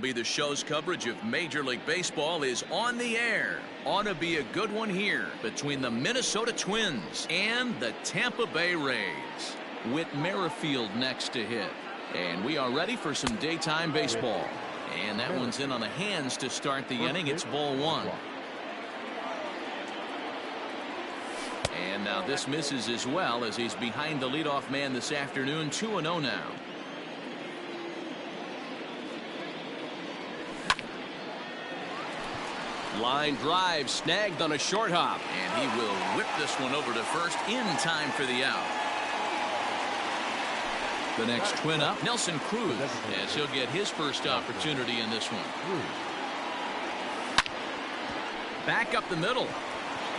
The show's coverage of Major League Baseball is on the air. Ought to be a good one here between the Minnesota Twins and the Tampa Bay Rays. Whit Merrifield next to hit. And we are ready for some daytime baseball. And that one's in on the hands to start the inning. It's ball one. And now this misses as well as he's behind the leadoff man this afternoon. 2-0 now. Line drive snagged on a short hop, and he will whip this one over to first in time for the out. The next twin up, Nelson Cruz, as he'll get his first opportunity in this one. Back up the middle,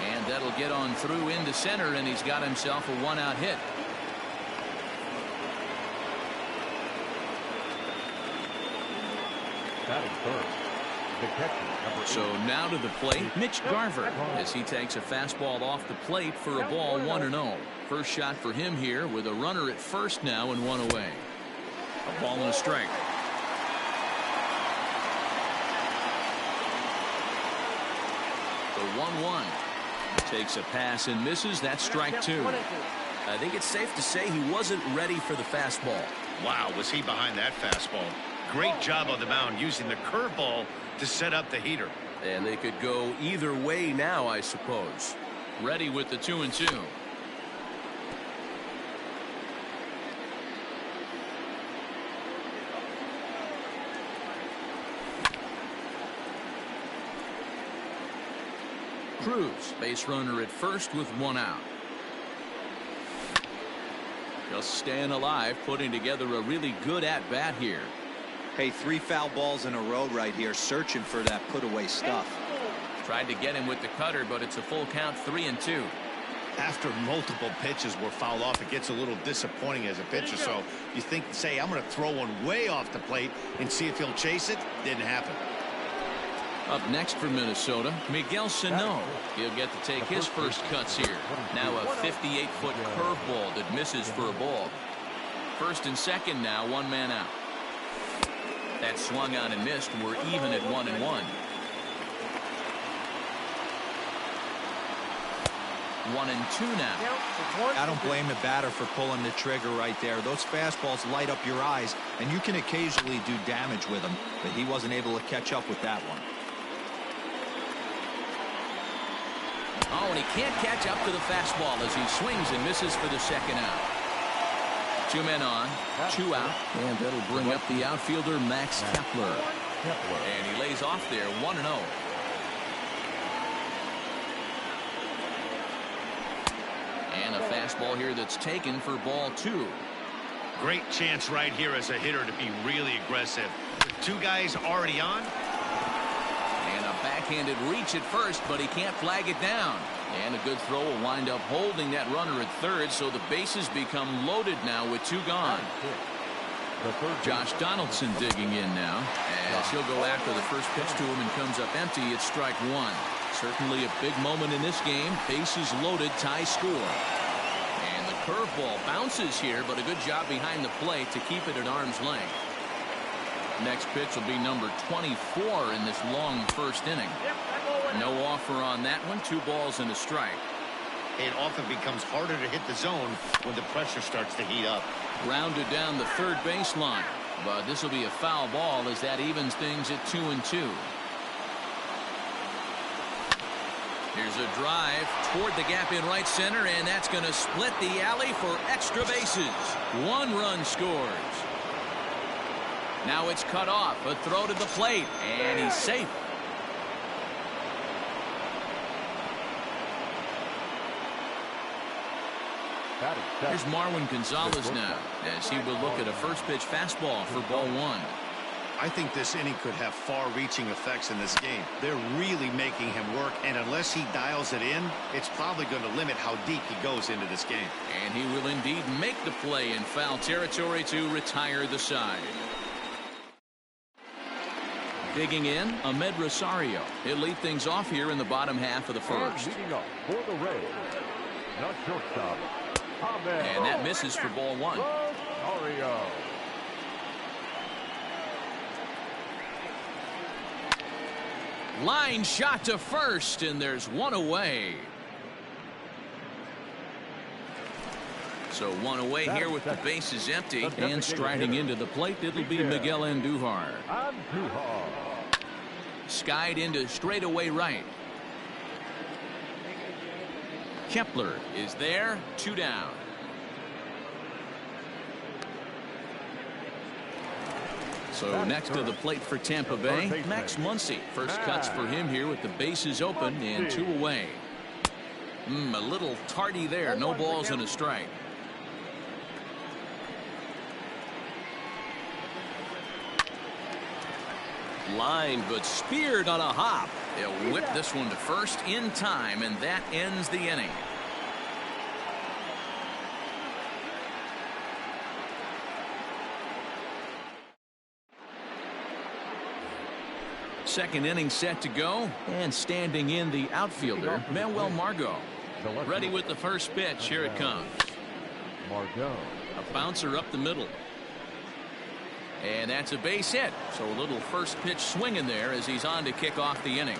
and that'll get on through into center, and he's got himself a one-out hit. Batting first. So now to the plate, Mitch Garver, as he takes a fastball off the plate for a ball 1-0. First shot for him here with a runner at first now and one away. A ball and a strike. The 1-1 takes a pass and misses. That's strike two. I think it's safe to say he wasn't ready for the fastball. Wow, was he behind that fastball? Great job on the mound using the curveball to set up the heater. And they could go either way now, I suppose. Ready with the 2-2. Cruz, base runner at first with one out. Just staying alive, putting together a really good at-bat here. Hey, 3 foul balls in a row right here, searching for that put-away stuff. Tried to get him with the cutter, but it's a full count, 3-2. After multiple pitches were fouled off, it gets a little disappointing as a pitcher. So you think, say, I'm going to throw one way off the plate and see if he'll chase it. Didn't happen. Up next for Minnesota, Miguel Sano. He'll get to take his first cuts here. Now a 58-foot curveball that misses for a ball. First and second now, one man out. That swung on and missed. We're even at 1-1. One and two now. I don't blame the batter for pulling the trigger right there. Those fastballs light up your eyes, and you can occasionally do damage with them, but he wasn't able to catch up with that one. Oh, and he can't catch up to the fastball as he swings and misses for the second out. 2 men on, 2 out, and that'll bring up the outfielder Max Kepler. And he lays off there, 1-0. And a fastball here that's taken for ball 2. Great chance right here as a hitter to be really aggressive. With 2 guys already on. And a backhanded reach at first, but he can't flag it down. And a good throw will wind up holding that runner at third, so the bases become loaded now with 2 gone. Josh Donaldson digging in now, as he'll go after the first pitch to him and comes up empty. It's strike 1. Certainly a big moment in this game. Bases loaded, tie score. And the curveball bounces here, but a good job behind the plate to keep it at arm's length. Next pitch will be number 24 in this long first inning. No offer on that one. 2 balls and a strike. It often becomes harder to hit the zone when the pressure starts to heat up. Rounded down the third baseline, but this will be a foul ball as that evens things at 2-2. Here's a drive toward the gap in right center, and that's going to split the alley for extra bases. 1 run scores. Now it's cut off. A throw to the plate, and he's safe. Here's Marwin Gonzalez now, as he will look at a first pitch fastball for ball 1. I think this inning could have far-reaching effects in this game. They're really making him work, and unless he dials it in, it's probably going to limit how deep he goes into this game. And he will indeed make the play in foul territory to retire the side. Digging in, Ahmed Rosario. He'll lead things off here in the bottom half of the first. For the Rays, not shortstop. And that misses for ball 1. Rosario. Line shot to first, and there's one away. So one away here with the bases empty, and striding into the plate, it'll be Miguel Andujar. Skied into straightaway right. Kepler is there, 2 down. So next to the plate for Tampa Bay, Max Muncy. First cuts for him here with the bases open and 2 away. A little tardy there, no balls and a strike. Line, but speared on a hop. They'll whip this one to first in time, and that ends the inning. Second inning set to go, and standing in the outfielder, Manuel Margot. Ready with the first pitch. Here it comes. A bouncer up the middle. And that's a base hit. So a little first pitch swing in there as he's on to kick off the inning.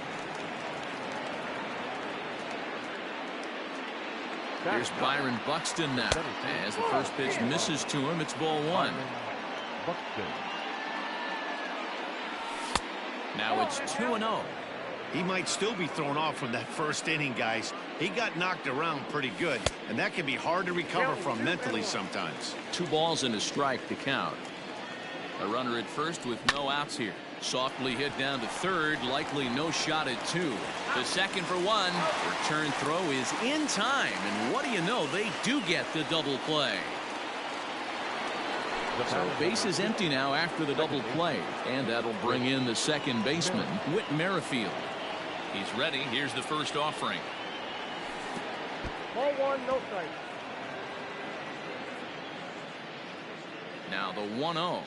Here's Byron Buxton now. As the first pitch misses to him, it's ball 1. Now it's 2-0. He might still be thrown off from that first inning, guys. He got knocked around pretty good, and that can be hard to recover from mentally sometimes. 2 balls and a strike to count. A runner at first with no outs here. Softly hit down to third, likely no shot at 2. The second for 1. Return throw is in time, and what do you know, they do get the double play. So base is empty now after the double play, and that'll bring in the second baseman, Whit Merrifield. He's ready. Here's the first offering. Ball 1, no strike. Now the 1-0.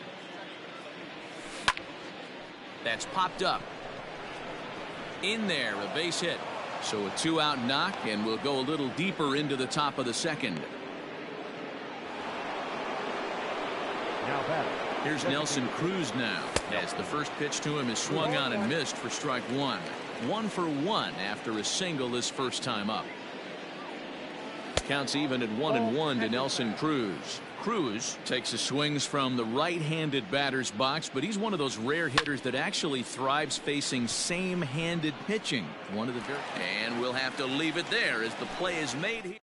That's popped up. In there, a base hit. So a 2-out knock, and we'll go a little deeper into the top of the second. Here's Nelson Cruz now, as the first pitch to him is swung on and missed for strike 1. 1 for 1 after a single his first time up. Counts even at 1-1 to Nelson Cruz. Cruz takes his swings from the right-handed batter's box, but he's one of those rare hitters that actually thrives facing same-handed pitching. And we'll have to leave it there as the play is made here.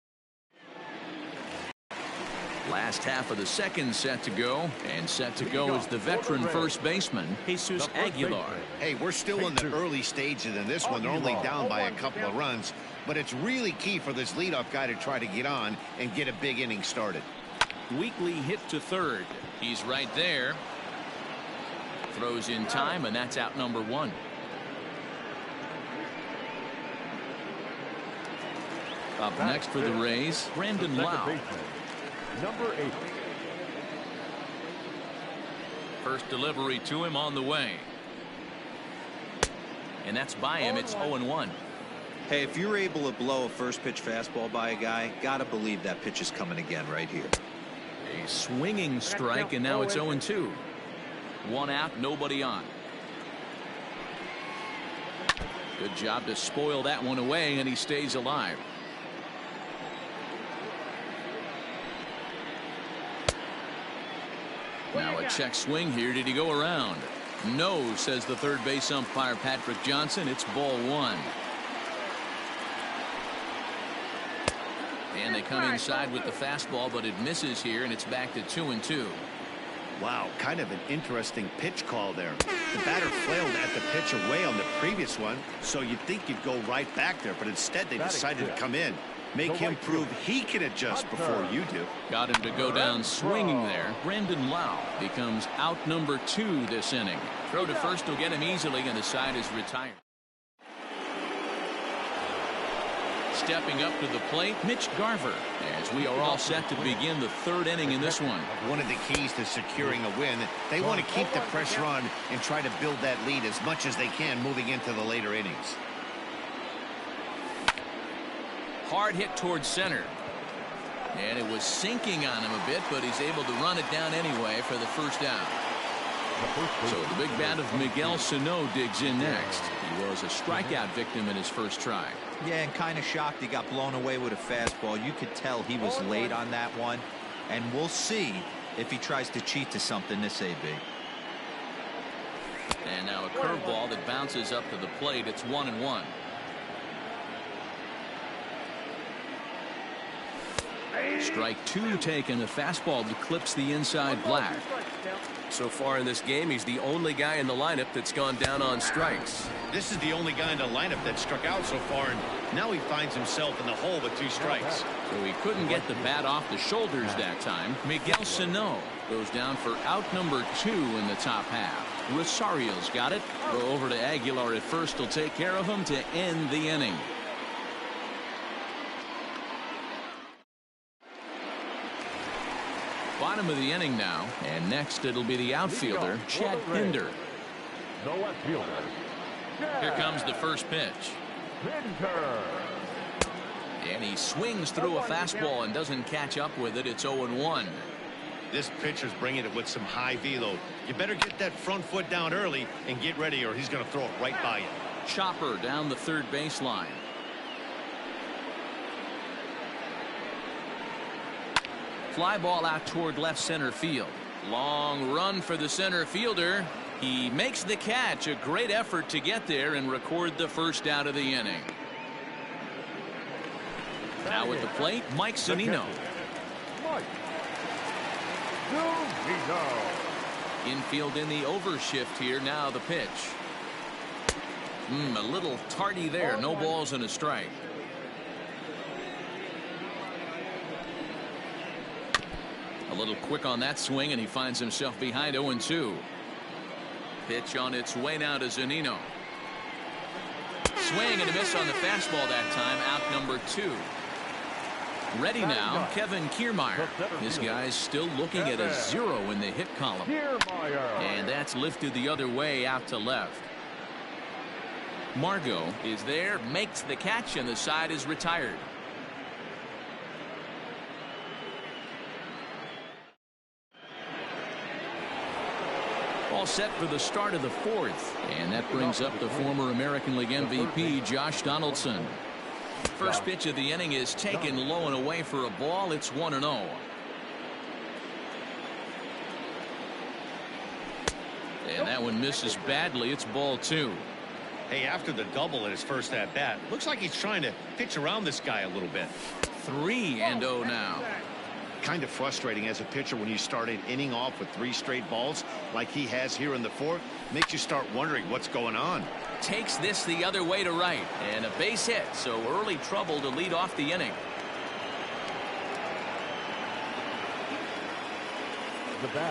Last half of the second set to go, and set to go is the veteran first baseman, Jesus Aguilar. Hey, we're still in the early stages in this one. They're only down by a couple of runs, but it's really key for this leadoff guy to try to get on and get a big inning started. Weekly hit to third. He's right there. Throws in time, and that's out number 1. Up next for the Rays, Brandon Lau. Number 8. First delivery to him on the way. And that's by him. It's 0-1. Hey, if you're able to blow a first pitch fastball by a guy, gotta believe that pitch is coming again right here. A swinging strike, and now it's 0-2. 1 out, nobody on. Good job to spoil that one away, and he stays alive. Now a check swing here. Did he go around? No, says the third base umpire Patrick Johnson. It's ball 1. And they come inside with the fastball, but it misses here, and it's back to 2-2. Wow, kind of an interesting pitch call there. The batter flailed at the pitch away on the previous one, so you'd think you'd go right back there, but instead they decided to come in. Make him prove he can adjust before you do. Got him to go down swinging there. Brandon Lau becomes out number 2 this inning. Throw to first will get him easily, and the side is retired. Stepping up to the plate, Mitch Garver, as we are all set to begin the third inning in this one. One of the keys to securing a win, they want to keep the pressure on and try to build that lead as much as they can moving into the later innings. Hard hit towards center. And it was sinking on him a bit, but he's able to run it down anyway for the first out. So the big bat of Miguel Sano digs in next. He was a strikeout victim in his first try. Yeah, and kind of shocked he got blown away with a fastball. You could tell he was late on that one. And we'll see if he tries to cheat to something this AB. And now a curveball that bounces up to the plate. It's 1-1. Strike two taken. The fastball that clips the inside black. So far in this game, he's the only guy in the lineup that's gone down on strikes. This is the only guy in the lineup that struck out so far, and now he finds himself in the hole with 2 strikes. So he couldn't get the bat off the shoulders that time. Miguel Sano goes down for out number 2 in the top half. Rosario's got it. Throw over to Aguilar at first. Will take care of him to end the inning. Bottom of the inning now, and next it'll be the outfielder, Chad Pinder. No left fielder. Here comes the first pitch. Pinder. And he swings through a fastball and doesn't catch up with it. It's 0-1. This pitcher's bringing it with some high velo. You better get that front foot down early and get ready, or he's going to throw it right by you. Chopper down the third baseline. Fly ball out toward left center field. Long run for the center fielder. He makes the catch. A great effort to get there and record the first out of the inning. Now at the plate, Mike Zunino. Mike Zunino. Infield in the overshift here. Now the pitch. A little tardy there. No balls and a strike. A little quick on that swing, and he finds himself behind 0-2. Pitch on its way now to Zunino. Swing and a miss on the fastball that time. Out number 2. Ready now, Kevin Kiermaier. This guy's still looking at a 0 in the hit column. And that's lifted the other way out to left. Margot is there, makes the catch, and the side is retired. All set for the start of the 4th. And that brings up the former American League MVP, Josh Donaldson. First pitch of the inning is taken low and away for a ball. It's 1-0. And that one misses badly. It's ball 2. Hey, after the double at his first at-bat, looks like he's trying to pitch around this guy a little bit. 3-0 now. Kind of frustrating as a pitcher when you start an inning off with 3 straight balls like he has here in the 4th. Makes you start wondering what's going on. Takes this the other way to right, and a base hit, so early trouble to lead off the inning.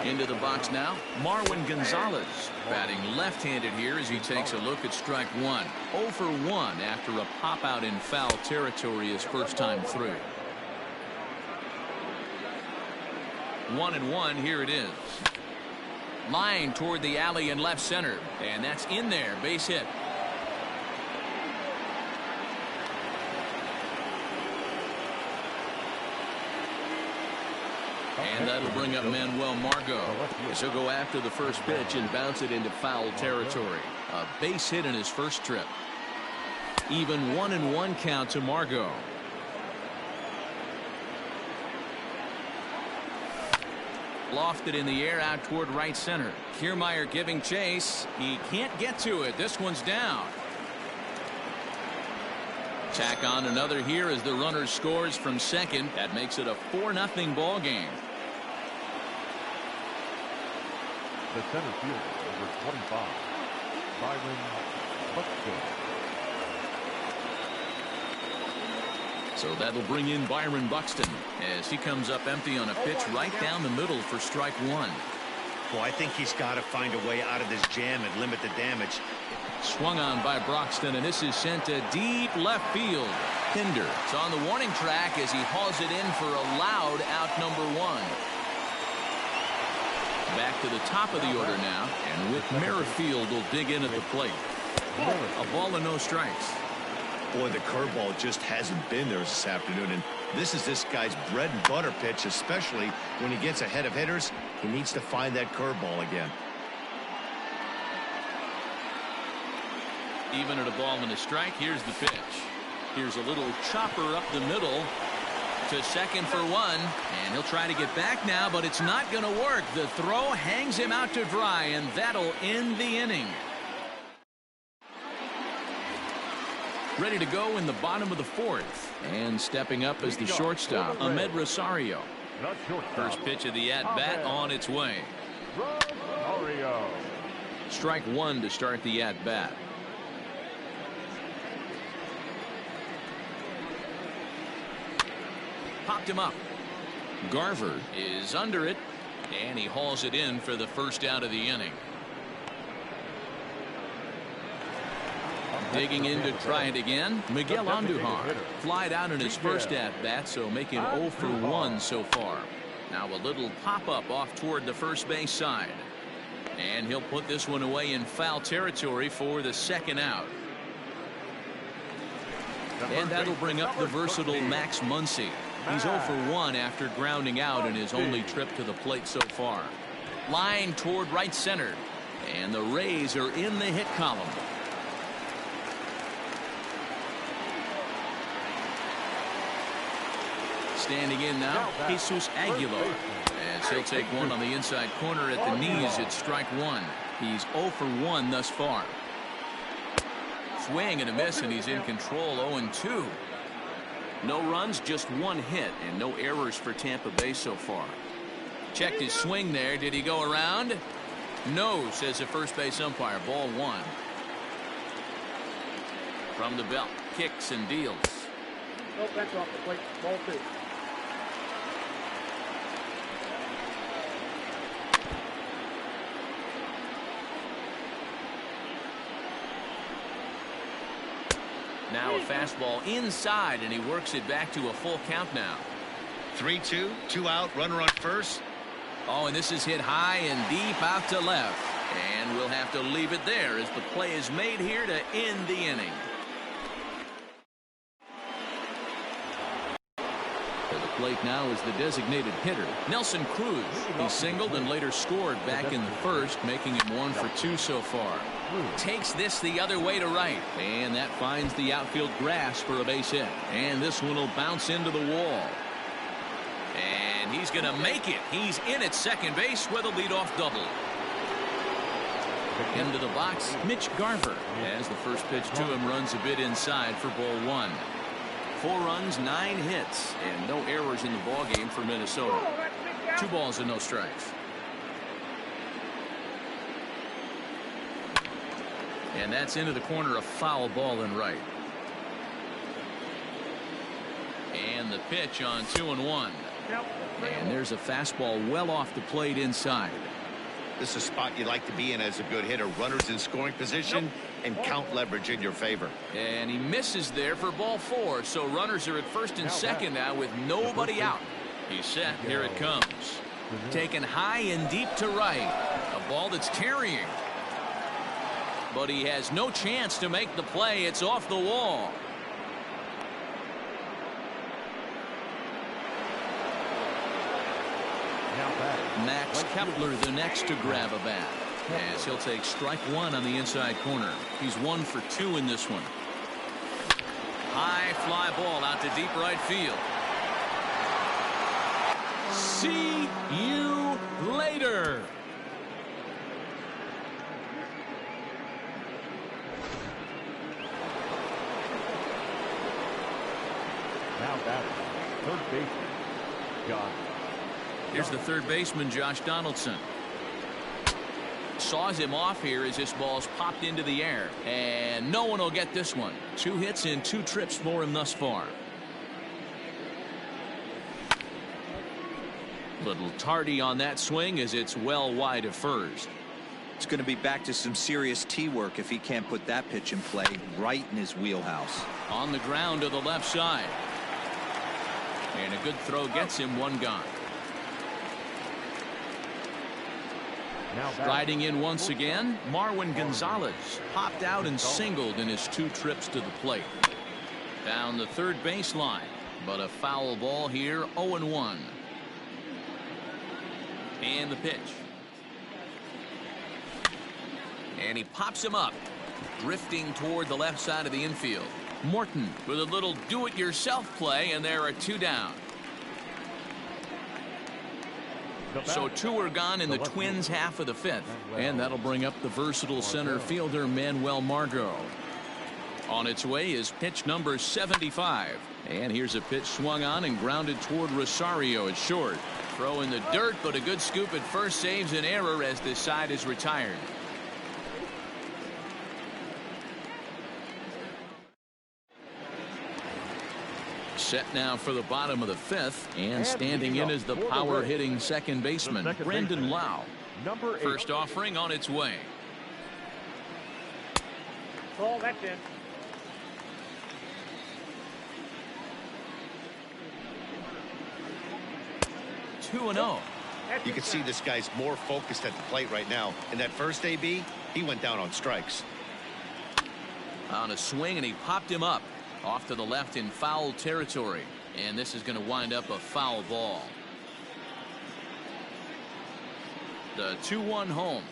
Into the box now, Marwin Gonzalez, batting left-handed here as he takes a look at strike 1. 0 for 1 after a pop-out in foul territory his first time through. 1-1, here it is. Line toward the alley in left center, and that's in there, base hit. And that'll bring up Manuel Margot as he'll go after the first pitch and bounce it into foul territory. A base hit in his first trip. Even 1-1 count to Margot. Lofted in the air out toward right center. Kiermaier giving chase. He can't get to it. This one's down. Tack on another here as the runner scores from second. That makes it a 4-0 ball game. The center fielder, number 25, Byron Buxton. So that'll bring in Byron Buxton as he comes up empty on a pitch right down the middle for strike 1. Well, I think he's got to find a way out of this jam and limit the damage. Swung on by Broxton, and this is sent to deep left field. Pinder is on the warning track as he hauls it in for a loud out number 1. Back to the top of the order now, and Whit Merrifield will dig in at the plate. A ball and no strikes. Boy, the curveball just hasn't been there this afternoon, and this is this guy's bread and butter pitch, especially when he gets ahead of hitters. He needs to find that curveball again. Even at a ball and a strike, here's the pitch. Here's a little chopper up the middle to second for one, and he'll try to get back now, but it's not going to work. The throw hangs him out to dry, and that'll end the inning. Ready to go in the bottom of the fourth, and stepping up as the shortstop, Ahmed Rosario. First pitch of the at-bat on its way. Rosario. Strike one to start the at-bat. Popped him up. Garver is under it, and he hauls it in for the first out of the inning. Digging in to try it again, Miguel Andujar flied out in his first at-bat, so making 0 for 1 so far. Now a little pop-up off toward the first base side. And he'll put this one away in foul territory for the second out. And that'll bring up the versatile Max Muncy. He's 0 for 1 after grounding out in his only trip to the plate so far. Line toward right center. And the Rays are in the hit column. Standing in now, Jesus Aguilar. As he'll take one on the inside corner at the knees, it's strike one. He's 0 for 1 thus far. Swing and a miss, and he's in control, 0-2. No runs, just one hit, and no errors for Tampa Bay so far. Checked his swing there. Did he go around? No, says the first base umpire. Ball one. From the belt, kicks and deals. No bench off the plate. Ball two. Now a fastball inside, and he works it back to a full count now. 3-2, 2 out, runner on first. Oh, and this is hit high and deep out to left. And we'll have to leave it there as the play is made here to end the inning. To the plate now is the designated hitter, Nelson Cruz. He singled and later scored back in the first, making him 1 for 2 so far. Takes this the other way to right, and that finds the outfield grass for a base hit. And this one will bounce into the wall. And he's going to make it. He's in at second base with a leadoff double. Into the box, Mitch Garver, as the first pitch to him runs a bit inside for ball one. 4 runs, 9 hits, and no errors in the ballgame for Minnesota. 2 balls and no strikes. And that's into the corner, a foul ball and right. And the pitch on 2-1. And there's a fastball well off the plate inside. This is a spot you'd like to be in as a good hitter. Runners in scoring position and count leverage in your favor. And he misses there for ball 4. So runners are at first and second now with nobody out. He's set. Here it comes. Taken high and deep to right. A ball that's carrying. But he has no chance to make the play. It's off the wall. Max Kepler the next to grab a bat, as he'll take strike one on the inside corner. He's 1 for 2 in this one. High fly ball out to deep right field. See you later. Now batting, third baseman, John. Here's the third baseman, Josh Donaldson. Saws him off here as this ball's popped into the air. And no one will get this one. 2 hits and 2 trips for him thus far. Little tardy on that swing as it's well wide of first. It's going to be back to some serious tee work if he can't put that pitch in play right in his wheelhouse. On the ground to the left side. And a good throw gets him 1 gone. Striding in once again, Marwin Gonzalez popped out and singled in his 2 trips to the plate. Down the third baseline, but a foul ball here, 0-1. And the pitch. And he pops him up. Drifting toward the left side of the infield. Morton with a little do-it-yourself play, and there are 2 down. So 2 are gone in the Twins' half of the 5th. And that'll bring up the versatile center fielder Manuel Margot. On its way is pitch number 75. And here's a pitch swung on and grounded toward Rosario at short. Throw in the dirt, but a good scoop at first saves an error as this side is retired. Set now for the bottom of the 5th, and standing in is the power-hitting second baseman, Brandon Lau. First offering on its way. Ball, that's in. Two and 0. You can see this guy's more focused at the plate right now. In that first AB, he went down on strikes. On a swing, and he popped him up. Off to the left in foul territory. And this is going to wind up a foul ball. The 2-1 home.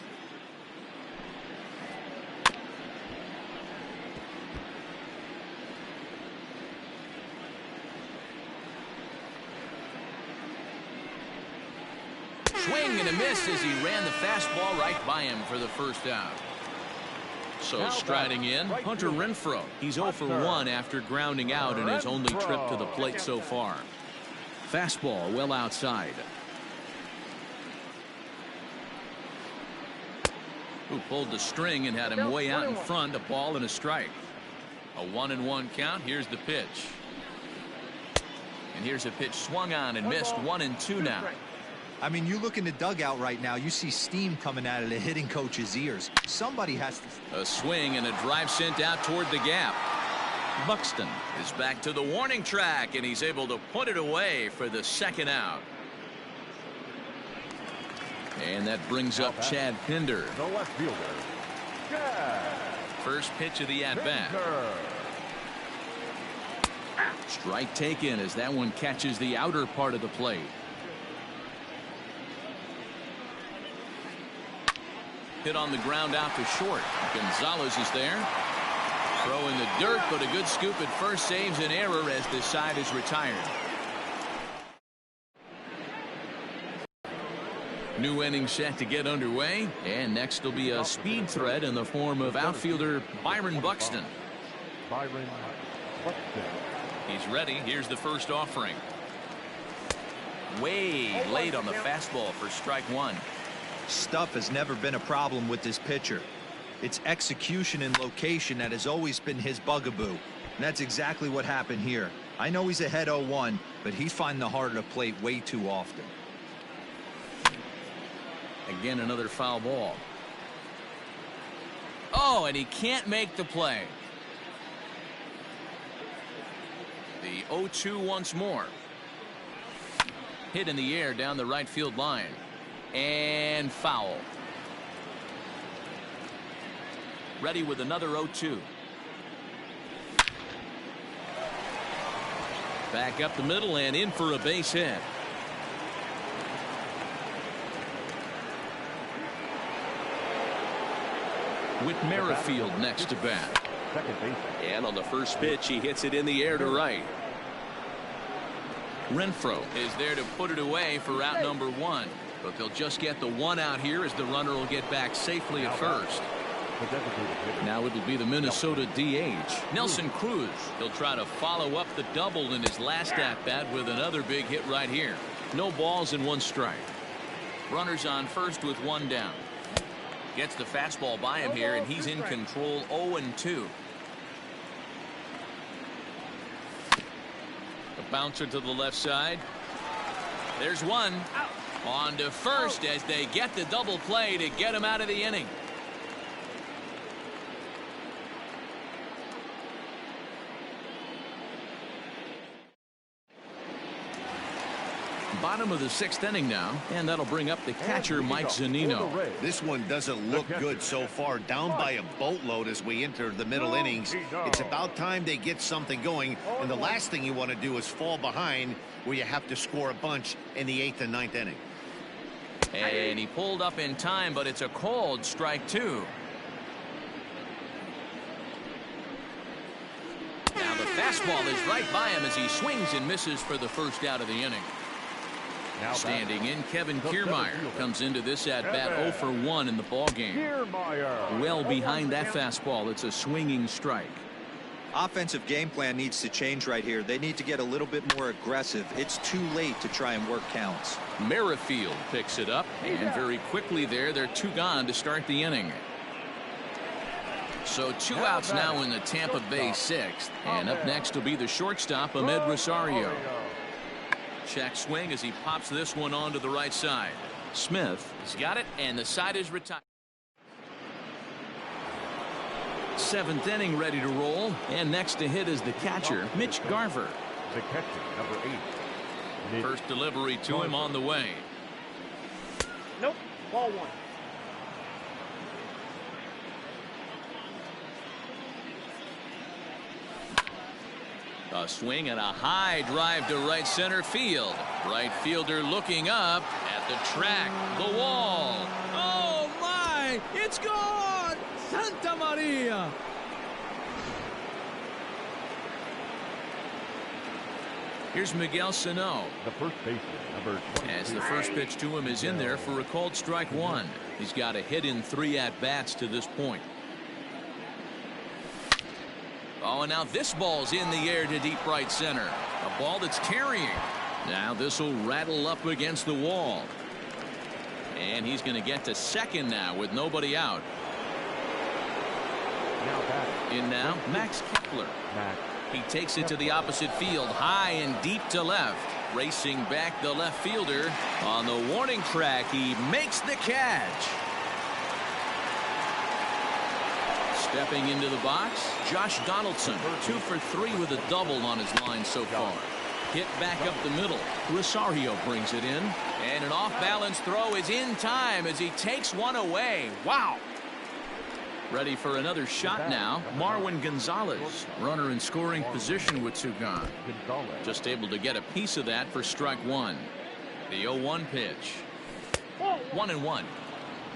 Swing and a miss as he ran the fastball right by him for the first out. So striding in, Hunter Renfroe. He's 0 for 1 after grounding out in his only trip to the plate so far. Fastball well outside. Who pulled the string and had him way out in front, a ball and a strike. A 1-1 count. Here's the pitch. And here's a pitch swung on and missed. 1-2 now. I mean, you look in the dugout right now, you see steam coming out of the hitting coach's ears. Somebody has to... A swing and a drive sent out toward the gap. Buxton is back to the warning track, and he's able to put it away for the second out. And that brings up Chad Pinder. The left fielder, Chad. First pitch of the at-bat. Strike taken as that one catches the outer part of the plate. Hit on the ground out to short. Gonzalez is there. Throw in the dirt, but a good scoop at first saves an error as this side is retired. New inning set to get underway, and next will be a speed threat in the form of outfielder Byron Buxton. He's ready. Here's the first offering. Way late on the fastball for strike 1. Stuff has never been a problem with this pitcher. It's execution and location that has always been his bugaboo. And that's exactly what happened here. I know he's ahead 0-1, but he's finding the heart of the plate way too often. Again, another foul ball. Oh, and he can't make the play. The 0-2 once more. Hit in the air down the right field line. And foul. Ready with another 0-2. Back up the middle and in for a base hit. Whit Merrifield next to bat. And on the first pitch, he hits it in the air to right. Renfroe is there to put it away for out number 1. But they'll just get the 1 out here as the runner will get back safely at first. Now it'll be the Minnesota DH, Nelson Cruz. He'll try to follow up the double in his last at-bat with another big hit right here. No balls and 1 strike. Runners on first with 1 down. Gets the fastball by him here, and he's in control 0-2. A bouncer to the left side. There's 1. On to first as they get the double play to get him out of the inning. Bottom of the 6th inning now, and that'll bring up the catcher Mike Zunino. This one doesn't look good so far. Down by a boatload as we enter the middle innings. It's about time they get something going, and the last thing you want to do is fall behind where you have to score a bunch in the 8th and 9th inning. And he pulled up in time, but it's a called strike 2. Fastball is right by him as he swings and misses for the first out of the inning. Now Standing in, Kevin the Kiermaier center fielder. comes into this at-bat 0 for 1 in the ballgame. Kiermaier. Well behind that fastball. It's a swinging strike. Offensive game plan needs to change right here. They need to get a little bit more aggressive. It's too late to try and work counts. Merrifield picks it up, and very quickly there, they're 2 gone to start the inning. So 2 outs now in the Tampa Bay 6th, and up next will be the shortstop, Ahmed Rosario. Check swing as he pops this one onto the right side. Smith has got it, and the side is retired. 7th inning ready to roll, and next to hit is the catcher, Mitch Garver. The catcher, number 8. First delivery to him on the way. Nope. Ball 1. A swing and a high drive to right center field. Right fielder looking up at the track, the wall. Oh my! It's gone! Santa Maria! Here's Miguel Sano. The first baseman, number 23. As the first pitch to him is in there for a called strike 1. He's got a hit in 3 at-bats to this point. Oh, and now this ball's in the air to deep right center. A ball that's carrying. Now this will rattle up against the wall. And he's going to get to second now with nobody out. Now back. In now, Max Kepler. Max. He takes it to the opposite field, high and deep to left. Racing back the left fielder. On the warning track, he makes the catch. Stepping into the box, Josh Donaldson, 2 for 3 with a double on his line so far. Hit back up the middle. Rosario brings it in. And an off-balance throw is in time as he takes one away. Wow! Ready for another shot now. Marwin Gonzalez, runner in scoring position with 2 gone. Just able to get a piece of that for strike 1. The 0-1 pitch. 1-1.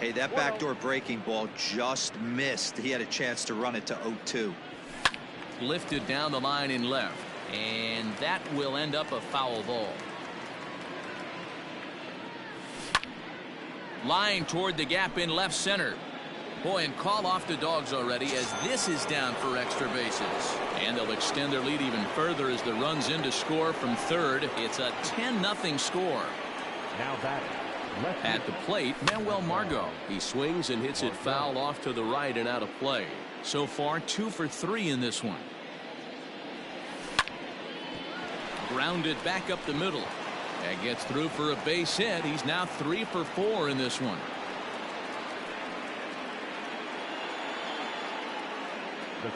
Hey, that backdoor breaking ball just missed. He had a chance to run it to 0-2. Lifted down the line in left, and that will end up a foul ball. Line toward the gap in left center. Boy, and call off the Dogs already as this is down for extra bases. And they'll extend their lead even further as the runs in to score from third. It's a 10-0 score. Now back. At the plate, Manuel Margot. He swings and hits it foul off to the right and out of play. So far, 2 for 3 in this one. Grounded back up the middle. And gets through for a base hit. He's now 3 for 4 in this one.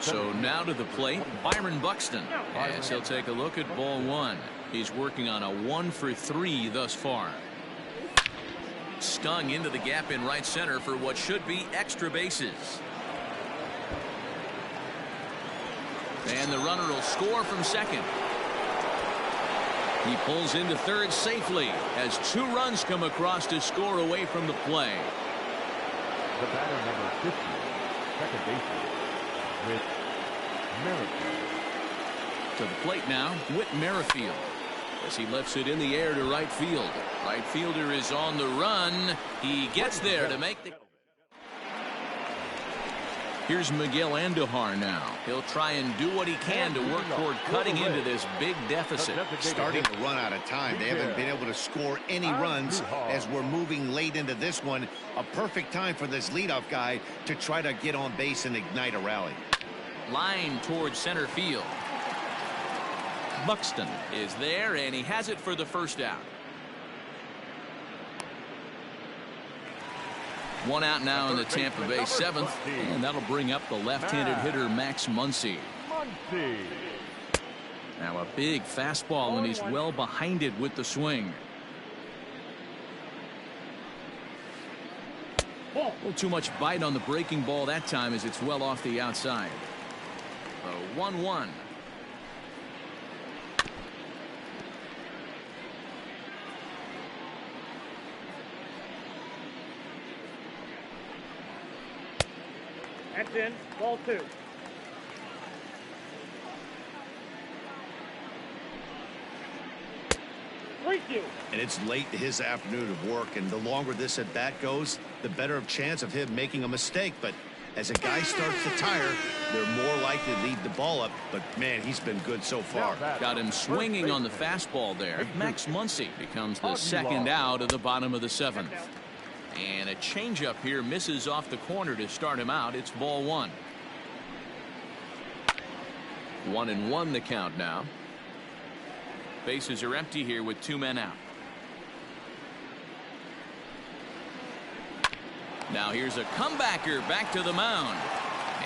So now to the plate, Byron Buxton. As he'll take a look at ball 1. He's working on a 1 for 3 thus far. Stung into the gap in right center for what should be extra bases. And the runner will score from second. He pulls into third safely as 2 runs come across to score away from the play. The batter, number 50, second baseman, Whit Merrifield. To the plate now, Whit Merrifield. As he lifts it in the air to right field. Right fielder is on the run. He gets there to make the... Here's Miguel Andujar now. He'll try and do what he can to work toward cutting into this big deficit. Starting to run out of time. They haven't been able to score any runs as we're moving late into this one. A perfect time for this leadoff guy to try to get on base and ignite a rally. Line towards center field. Buxton is there, and he has it for the first out. 1 out now in the Tampa Bay 7th, and that'll bring up the left-handed hitter Max Muncy. Now a big fastball, and he's well behind it with the swing. A little too much bite on the breaking ball that time as it's well off the outside. 1-1. That's in. Ball 2. Freak you. And it's late in his afternoon of work, and the longer this at bat goes, the better of chance of him making a mistake. But as a guy starts to tire, they're more likely to leave the ball up. But man, he's been good so far. Got him swinging on the fastball there. Max Muncy becomes the second out of the bottom of the 7th. And a changeup here misses off the corner to start him out. It's ball 1. 1-1 the count now. Bases are empty here with 2 men out. Now here's a comebacker back to the mound.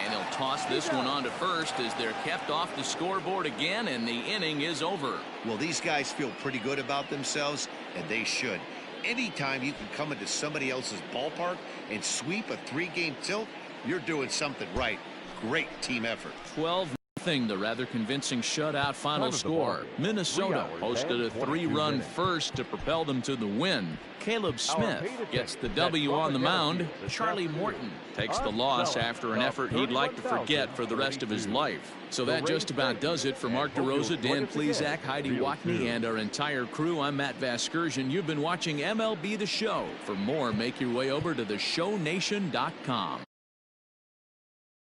And he'll toss this one on to first as they're kept off the scoreboard again, and the inning is over. Well, these guys feel pretty good about themselves, and they should. Anytime you can come into somebody else's ballpark and sweep a 3-game tilt, you're doing something right. Great team effort. 12-0, the rather convincing shutout final score. Minnesota posted a 3-run first to propel them to the win. Caleb Smith gets the W on the mound. Charlie Morton takes the loss after an effort he'd like to forget for the rest of his life. So that just about does it for Mark DeRosa, Dan Plesac, Heidi Watney, and our entire crew. I'm Matt Vasgersian. You've been watching MLB The Show. For more, make your way over to theshownation.com.